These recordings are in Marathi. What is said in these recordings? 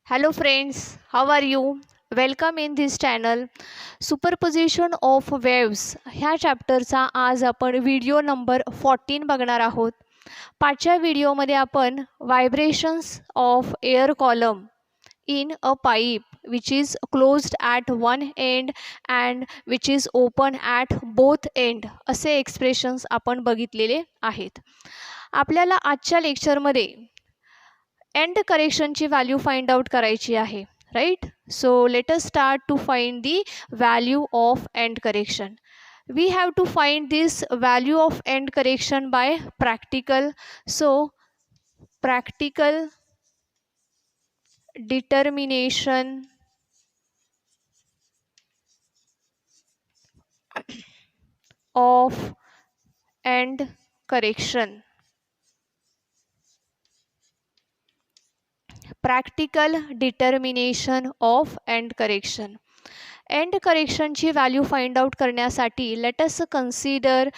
Hello friends, how are you? Welcome in this channel. Superposition of waves ह्या चॅप्टरचा आज आपण व्हिडिओ नंबर 14 बघणार आहोत. पाचव्या व्हिडिओमध्ये आपण vibrations of air column in a pipe which is closed at one end and which is open at both end असे एक्सप्रेशन्स आपण बघितलेले आहेत. आपल्याला आजच्या लेक्चरमध्ये एंड करेक्शनची व्हॅल्यू फाइंड आउट करायची आहे, right. So let us start to find the value of end correction. We have to find this value of end correction by practical. So practical determination of end correction. Practical determination of end correction. End करेक्शनची व्हॅल्यू फाइंड आउट करण्यासाठी let us consider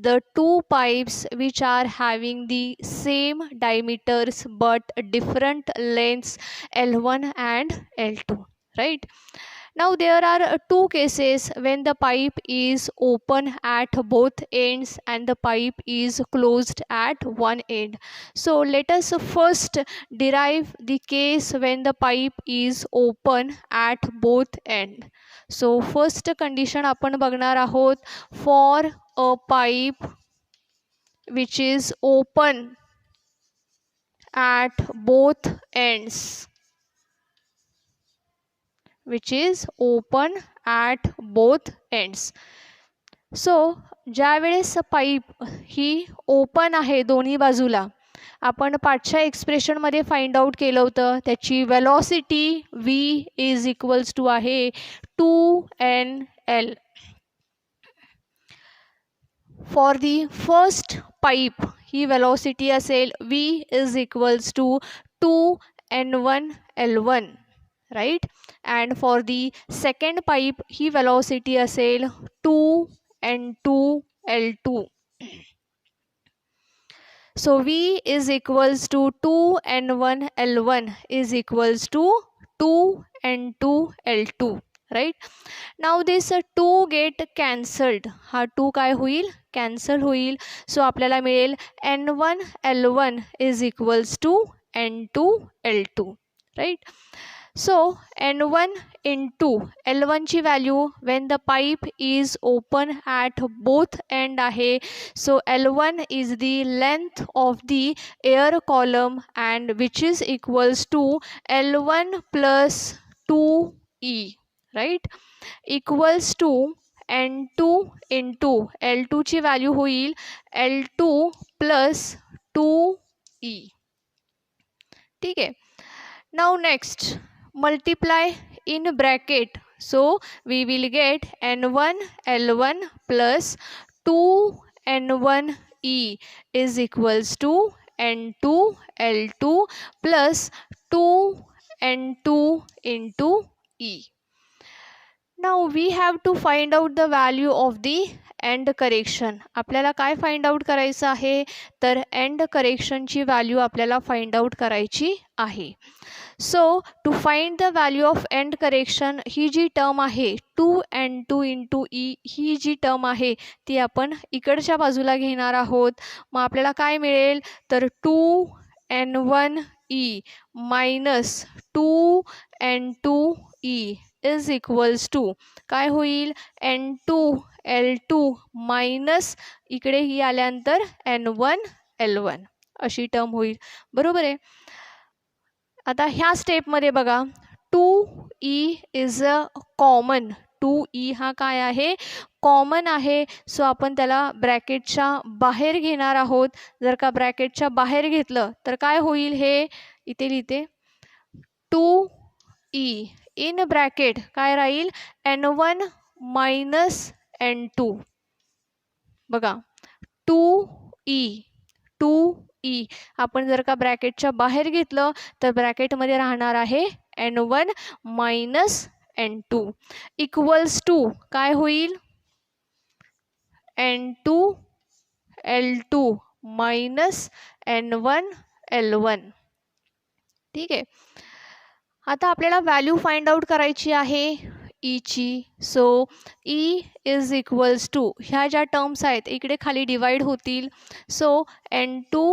the two pipes which are having the same diameters but different lengths L1 and L2, right? Now there are two cases when the pipe is open at both ends and the pipe is closed at one end. So let us first derive the case when the pipe is open at both ends. So first condition आपण बघणार आहोत for a pipe which is open at both ends, which is open at both ends. So ज्यावेळेस पाईप ही ओपन आहे दोन्ही बाजूला, आपण पाठच्या एक्सप्रेशनमध्ये फाइंड आउट केलं होतं त्याची velocity v is equals to आहे 2NL. For the first pipe ही वेलॉसिटी असेल v is equals to 2N1L1, right. And for the second pipe ही वेलॉसिटी असेल 2N2L2. So v is equals to 2N1L1 is equals to 2N2L2, right. Now this 2 get cancelled. हा 2 काय होईल, कॅन्सल होईल. सो आपल्याला मिळेल N1L1 is equals to N2L2, right. So N1 into L1 ची value when the pipe is open at both end आहे. So L1 is the length of the air column and which is equals to L1 plus 2E, right, equals to N2 into L2 ची व्हॅल्यू होईल L2 plus 2E. ठीक आहे. Now next multiply in bracket. So we will get N1 L1 plus 2N1E is equals to N2 L2 plus 2N2 into E. Now we have to find out the value of the end correction. आपल्याला काय फाइंड आउट करायचं आहे, तर एंड करेक्शनची व्हॅल्यू आपल्याला फाइंड आउट करायची आहे. So to find the value of end correction ही जी टर्म आहे 2N2 इंटू ई ही जी टर्म आहे ती आपण इकडच्या बाजूला घेणार आहोत. मग आपल्याला काय मिळेल, तर 2N1E minus 2N2E is equals to काय होईल, N2L2 मायनस इकडे ही आल्यानंतर N1L1 अशी टर्म होईल, बरोबर आहे. आता ह्या स्टेपमध्ये बघा 2E is a common. 2E हा काय आहे, कॉमन आहे. सो आपण त्याला ब्रॅकेटच्या बाहेर घेणार आहोत. जर का ब्रॅकेटच्या बाहेर घेतलं तर काय होईल, हे इथे लिहिते 2E इन ब्रॅकेट काय राहील N1 मायनस N2. बघा 2E आपण जर का ब्रॅकेटच्या बाहेर घेतलं तर ब्रॅकेटमध्ये राहणार आहे N1 minus N2 equals to काय होईल, N2L2 मायनस N1L1. ठीक आहे. आता आपल्याला व्हॅल्यू फाइंड आउट करायची आहे ईची. So E is equals to ह्या ज्या टर्म्स आहेत इकडे खाली डिवाइड होतील. So N2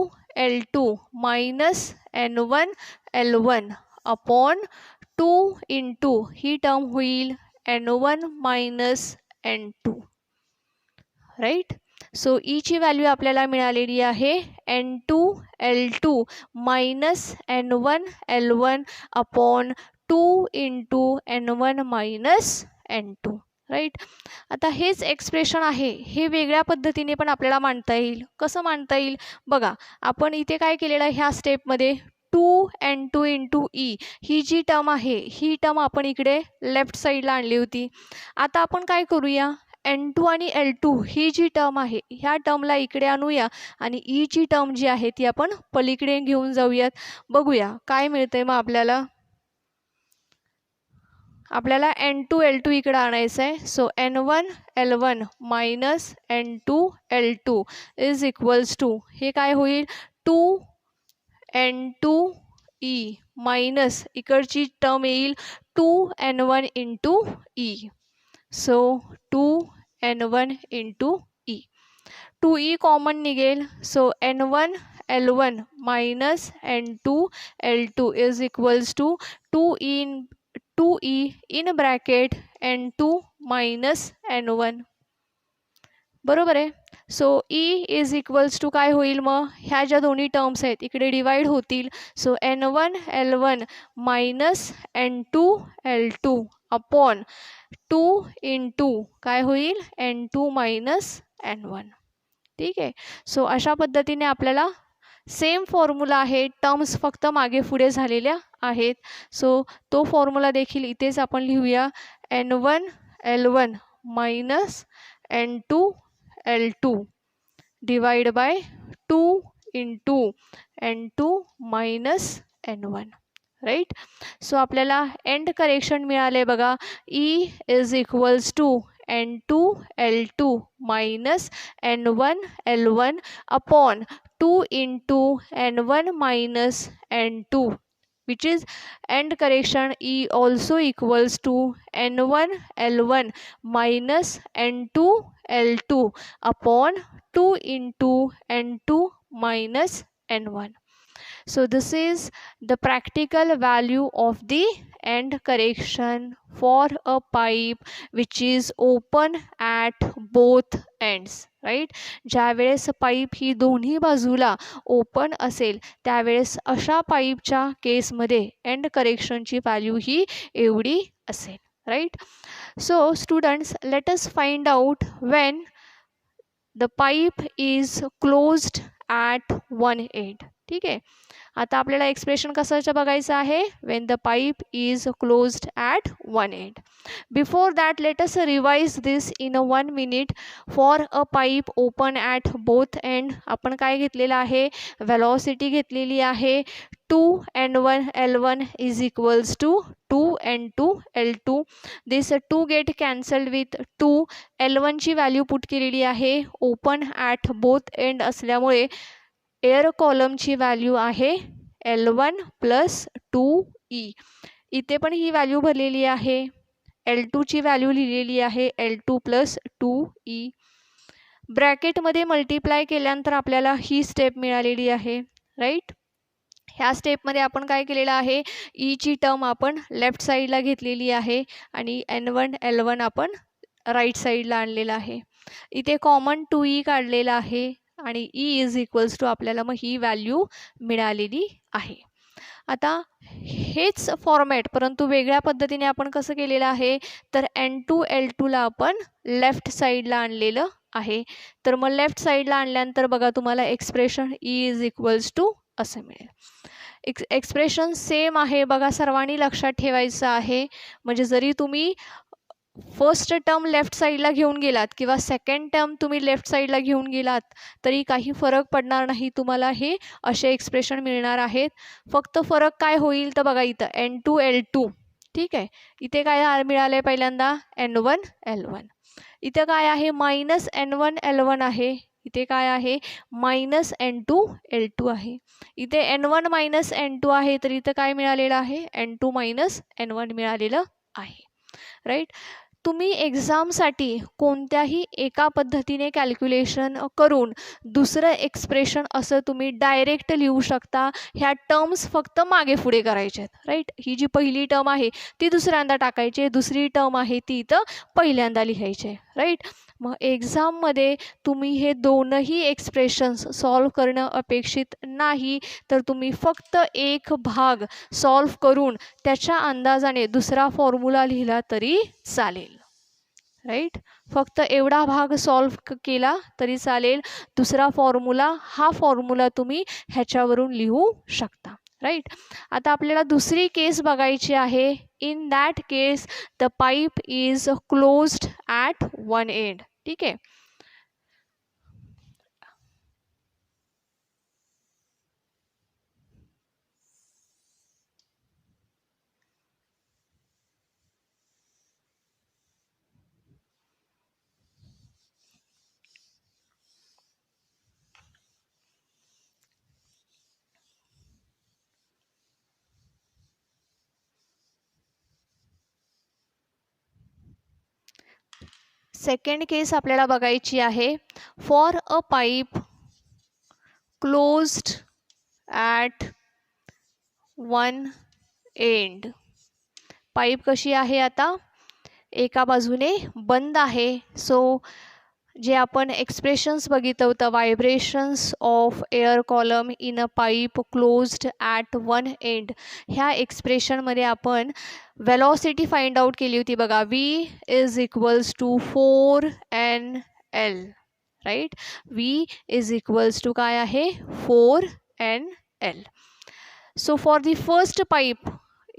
L2 minus N1 L1 upon 2 into ही टर्म होईल N1 minus N2. Right. So ईची व्हॅल्यू आपल्याला मिळालेली आहे N2 L2 minus N1 L1 upon 2 into N1 minus N2. Right. आता हेच एक्सप्रेशन आहे हे वेगळ्या पद्धतीने पण आपल्याला मांडता येईल. कसं मांडता येईल बघा. आपण इथे काय केलेलं आहे ह्या स्टेपमध्ये 2N2 इंटू ई ही जी टर्म आहे ही टर्म आपण इकडे लेफ्ट साईडला आणली होती. आता आपण काय करूया N2 आणि L2 ही जी टर्म आहे ह्या टर्मला इकडे आणूया आणि ईची टर्म जी आहे ती आपण पलीकडे घेऊन जाऊयात. बघूया काय मिळतंय मग आपल्याला. आपल्याला N2 L2 इकडे आणायचं आहे. So N1 L1 minus N2 L2 is equals to हे काय होईल 2N2 E मायनस इकडची टर्म येईल 2N1 into E. So 2N1 into E. 2E common निघेल. So N1 L1 minus N2 L2 is equals to 2E in bracket N2 minus N1. बरोबर आहे. So E is equals to काय होईल मग ह्या ज्या दोन्ही टर्म्स आहेत इकडे डिवाइड होतील. So N1 L1 minus N2 L2 upon 2 into काय होईल N2 मायनस N1. ठीक आहे. सो अशा पद्धतीने आपल्याला सेम फॉर्म्युला आहे. टर्म्स फक्त मागे पुढे झालेल्या आहेत. सो तो फॉर्म्युला देखील इथेच आपण लिहूया. N1 L1 minus N2 L2 divide by 2 into N2 minus N1. Right. So आपल्याला एंड करेक्शन मिळाले बघा. E is equals to N2 L2 minus N1 L1 upon 2 into N1 minus N2 which is end correction E also equals to N1 L1 minus N2 L2 upon 2 into N2 minus N1. So this is the practical value of the end correction for a pipe which is open at both ends. Right. ज्यावेळेस पाईप ही दोन्ही बाजूला ओपन असेल त्यावेळेस अशा पाईपच्या केसमध्ये एंड करेक्शनची व्हॅल्यू ही एवढी असेल. Right. So students let us find out when the pipe is closed at one end. ठीक आहे. आता आपल्याला एक्सप्रेशन कशाचं बघायचं आहे when the pipe is closed at one end. Before that let us revise this in 1 minute. For a pipe open at both end आपण काय घेतलेलं आहे वेलॉसिटी घेतलेली आहे 2N1 L1 is equals to 2N2 L2. This 2 get cancelled with 2. L1 ची व्हॅल्यू पुट केलेली आहे ओपन ॲट बोथ एंड असल्यामुळे एअर कॉलमची व्हॅल्यू आहे L1 प्लस 2E. इथे पण ही व्हॅल्यू भरलेली आहे. L2 ची व्हॅल्यू लिहिलेली आहे L2 प्लस 2E. ब्रॅकेटमध्ये मल्टिप्लाय केल्यानंतर आपल्याला ही स्टेप मिळालेली आहे. राईट. ह्या स्टेपमध्ये आपण काय केलेलं आहे ईची टर्म आपण लेफ्ट साईडला घेतलेली आहे आणि N1 L1 आपण राईट साईडला आणलेलं आहे. इथे कॉमन 2E काढलेला आहे आणि E इज इक्वल्स टू आपल्याला मग ही व्हॅल्यू मिळालेली आहे. आता हेच फॉर्मॅट परंतु वेगळ्या पद्धतीने आपण कसं केलेलं आहे तर N2 L2ला आपण लेफ्ट साईडला आणलेलं आहे. तर मग लेफ्ट साईडला आणल्यानंतर बघा तुम्हाला expression E is equals to असं मिळेल. एक्सप्रेशन सेम आहे बघा. सर्वांनी लक्षात ठेवायचं आहे. म्हणजे जरी तुम्ही फर्स्ट टर्म लेफ्ट साईडला घेऊन गेलात किंवा सेकंड टर्म तुम्ही लेफ्ट साईडला घेऊन गेलात तरी काही फरक पडणार नाही. तुम्हाला हे असे एक्सप्रेशन मिळणार आहेत. फक्त फरक काय होईल तर बघा इथं N2 L2. ठीक आहे. इथे काय मिळालं आहे पहिल्यांदा N1 L1. इथं काय आहे मायनस N1 L1 आहे. इथे काय आहे -N2L2 आहे. इथे N1 -N2 आहे तर इथं काय मिळालेलं आहे N2 -N1 मिळालेलं आहे. राईट. तुम्ही एक्झामसाठी कोणत्याही एका पद्धतीने कॅल्क्युलेशन करून दुसरं एक्सप्रेशन असं तुम्ही डायरेक्ट लिहू शकता. ह्या टर्म्स फक्त मागे पुढे करायचे आहेत. राईट. ही जी पहिली टर्म आहे ती दुसऱ्यांदा टाकायची, दुसरी टर्म आहे ती इथं पहिल्यांदा लिहायची आहे. राईट. मग एक्झाममध्ये तुम्ही हे दोनही एक्सप्रेशन्स सॉल्व करणं अपेक्षित नाही, तर तुम्ही फक्त एक भाग सॉल्व करून त्याच्या अंदाजाने दुसरा फॉर्म्युला लिहिला तरी चालेल. राईट. फक्त एवढा भाग सॉल्व केला तरी चालेल. दुसरा फॉर्म्युला, हा फॉर्म्युला तुम्ही ह्याच्यावरून लिहू शकता. राईट. आता आपल्याला दुसरी केस बघायची आहे. In that case the pipe is closed at one end. ठीक आहे. सेकंड केस आपल्याला बघायची आहे. For a pipe closed at one end. Pipe कशी आहे आता, एका बाजूने बंद आहे. सो जे आपण एक्सप्रेशन्स बघितलं होतं, vibrations of air column in a pipe closed at one end, ह्या एक्सप्रेशनमध्ये आपण वेलॉसिटी फाइंड आउट केली होती बघा. V is equals to 4NL. Right. V is equals to काय आहे 4NL. So for the first pipe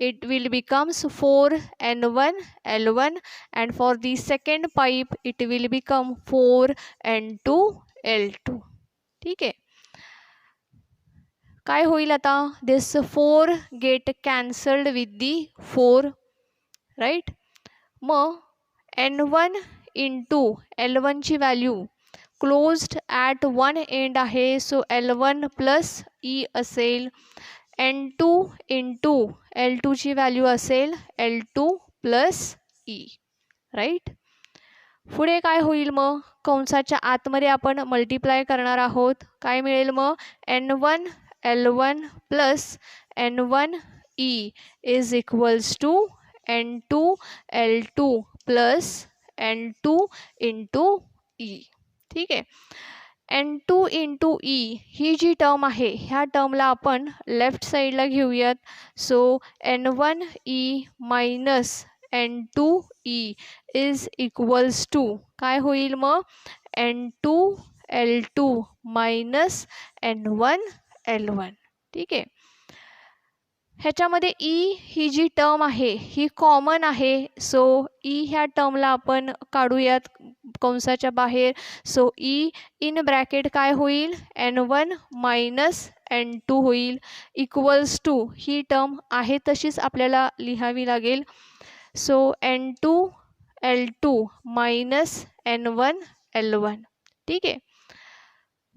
it will becomes 4N1L1 and for the second pipe it will become 4N2L2. ठीक आहे. काय होईल आता, this 4 get cancelled with the 4. Right. मग N1 into L1 ची value closed at one end आहे, सो L1 प्लस E असेल. N2 इंटू L2 ची व्हॅल्यू असेल L2 प्लस E. राईट. पुढे काय होईल मग, कंसाच्या आतमध्ये आपण मल्टिप्लाय करणार आहोत. काय मिळेल मग N1 L1 plus N1 E is equals to N2 L2 plus N2 into E. ठीक आहे. N2 इंटू E ही जी टर्म आहे ह्या टर्मला आपण लेफ्ट साईडला घेऊयात. So N1 E minus N2 E is equals to काय होईल मग N2 L2 minus N1 L1. ठीक आहे. ह्याच्यामध्ये E ही जी टर्म आहे ही कॉमन आहे. सो E ह्या टर्मला आपण काढूयात कंसाच्या बाहेर. सो E इन ब्रॅकेट काय होईल N1 मायनस N2 होईल इक्वल्स टू ही टर्म आहे तशीच आपल्याला लिहावी लागेल. So N2 L2 minus N1 L1. ठीक आहे.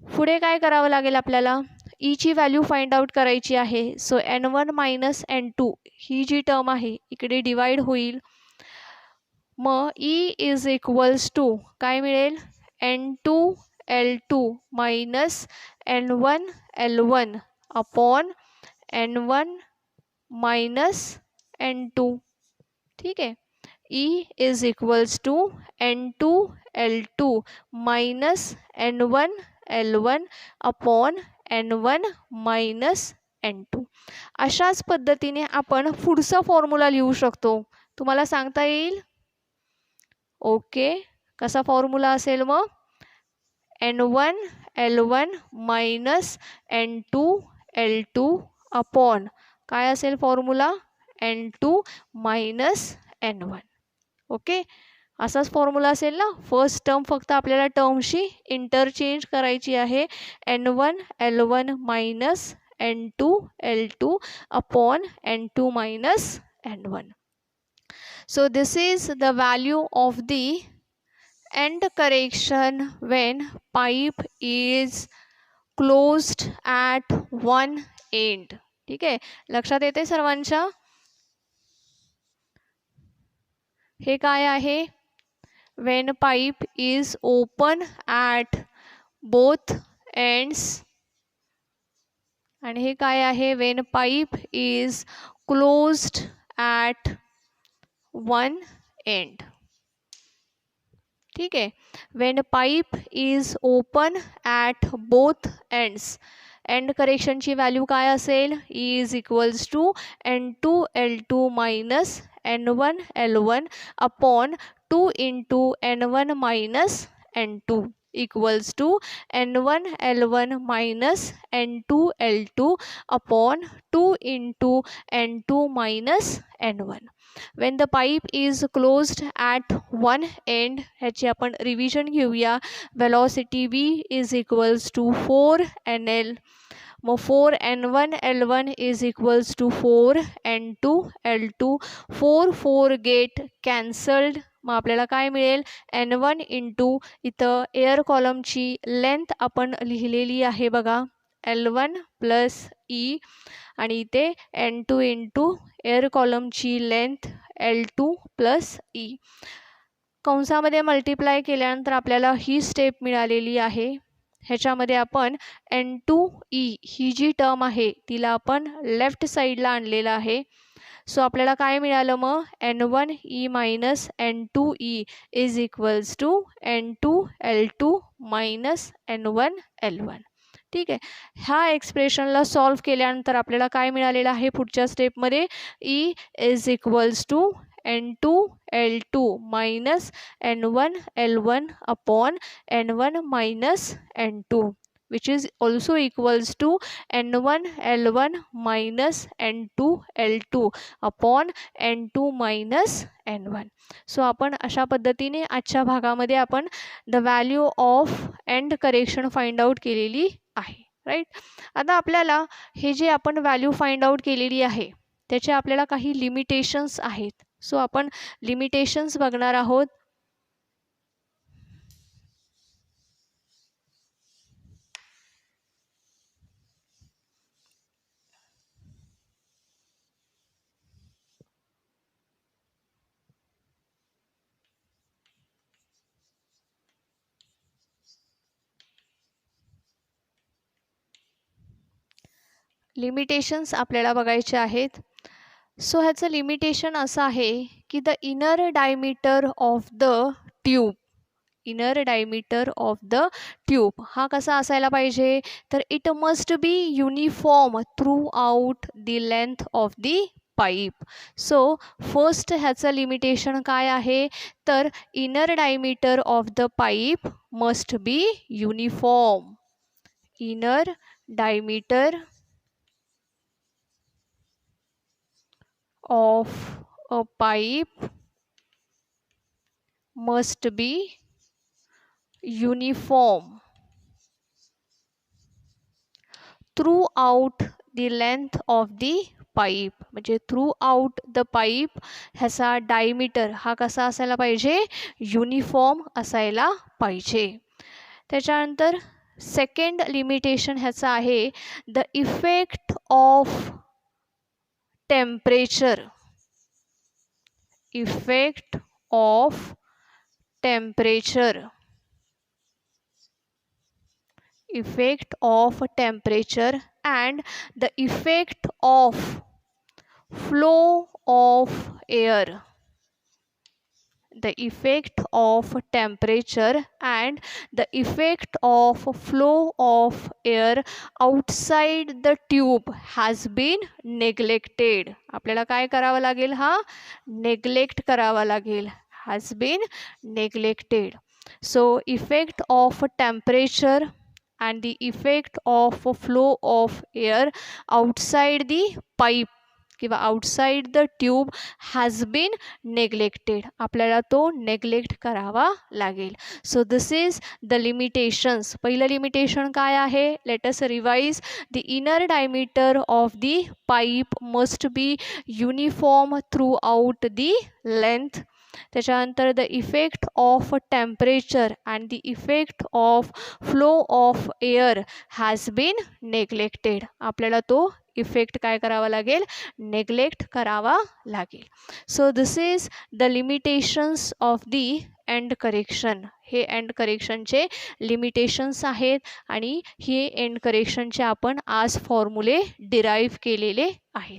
पुढे काय करावं लागेल आपल्याला, E ची व्हॅल्यू फाइंड आउट करायची आहे. सो N1 मायनस N2 ही जी टर्म आहे इकडे डिवाइड होईल. मग E इज इक्वल्स टू काय मिळेल N2 L2 minus N1 L1 upon N1 minus N2. ठीक आहे. E is equals to N2 L2 minus N1 L1 upon N1 minus N2. अशाच पद्धतीने आपण पुढचा फॉर्म्युला लिहू शकतो. तुम्हाला सांगता येईल. ओके. कसा फॉर्म्युला असेल मग N1 L1 minus N2 L2 upon काय असेल formula N2 minus N1. Okay. असाच फॉर्म्युला असेल ना. फर्स्ट टर्म फक्त आपल्याला टर्मशी इंटरचेंज करायची आहे. N1 L1 minus N2 L2 upon N2 minus N1. So this is the value of the end correction when pipe is closed at one end. ठीक आहे, लक्षात येते सर्वांच्या? हे काय आहे? when pipe is open at both ends, आणि हे काय आहे? when pipe is closed at one end. ठीक आहे, when pipe is open at both ends, end करेक्शनची व्हॅल्यू काय असेल? Is equals to N2 L2 minus N1 L1 upon 2 into N1 minus N2 equals to N1 L1 minus N2 L2 upon 2 into N2 minus N1. when the pipe is closed at one end, ह्याची आपण रिव्हिजन घेऊया. velocity v is equals to 4nl, मग 4n1 L1 is equals to 4n2 L2, 4 get cancelled. मग आपल्याला काय मिळेल? N1 इंटू इथं एअर कॉलमची लेंथ आपण लिहिलेली आहे बघा, L1 प्लस ई, आणि इथे N2 इंटू एअर कॉलमची लेंथ L2 प्लस ई. कंसामध्ये मल्टिप्लाय केल्यानंतर आपल्याला ही स्टेप मिळालेली आहे. ह्याच्यामध्ये आपण N2E ही जी टर्म आहे तिला आपण लेफ्ट साईडला आणलेलं आहे. सो आपल्याला काय मिळालं? मग N1E minus N2E is equals to N2 L2 minus N1 L1. ठीक आहे, ह्या एक्सप्रेशनला सॉल्व केल्यानंतर आपल्याला काय मिळालेलं आहे पुढच्या स्टेपमध्ये? E is equals to N2 L2 minus N1 L1 upon N1 minus N2 which is also equals to N1 L1 minus N2 L2 upon N2 minus N1. So आपण अशा पद्धतीने आजच्या भागामध्ये आपण the value of end correction find out केलेली आहे. राईट, आता आपल्याला हे जे आपण व्हॅल्यू फाइंड आउट केलेली आहे त्याचे आपल्याला काही लिमिटेशन्स आहेत. सो आपण लिमिटेशन्स बघणार आहोत. लिमिटेशन्स आपल्याला बघायचे आहेत. सो ह्याचं लिमिटेशन असं आहे की the inner diameter of the tube, inner diameter of the tube हा कसा असायला पाहिजे? तर it must be uniform throughout the length of the pipe. So first ह्याचं लिमिटेशन काय आहे? तर inner diameter of the pipe must be uniform. Inner diameter of a pipe must be uniform throughout the length of the pipe. म्हणजे throughout the pipe ह्याचा डायमीटर हा कसा असायला पाहिजे? युनिफॉर्म असायला पाहिजे. त्याच्यानंतर सेकंड लिमिटेशन ह्याचा आहे the effect of temperature, effect of temperature, effect of temperature and the effect of flow of air, the effect of temperature and the effect of flow of air outside the tube has been neglected. आपल्याला काय करावं लागेल? हा नेग्लेक्ट करावा लागेल. has been neglected. So effect of temperature and the effect of flow of air outside the pipe किंवा outside the tube has been neglected. आपल्याला तो नेग्लेक्ट करावा लागेल. So this is the limitations. पहिलं लिमिटेशन काय आहे? Let us revise. The inner diameter of the pipe must be uniform throughout the length. त्याच्यानंतर the effect of temperature and the effect of flow of air has been neglected. आपल्याला तो इफेक्ट काय करावा लागेल, नेग्लेक्ट करावा लागेल. So this is the limitations of the end correction. हे एंड करेक्शनचे लिमिटेशन्स आहेत आणि हे एंड करेक्शनचे आपण आज फॉर्म्युले डिराईव्ह केलेले आहेत.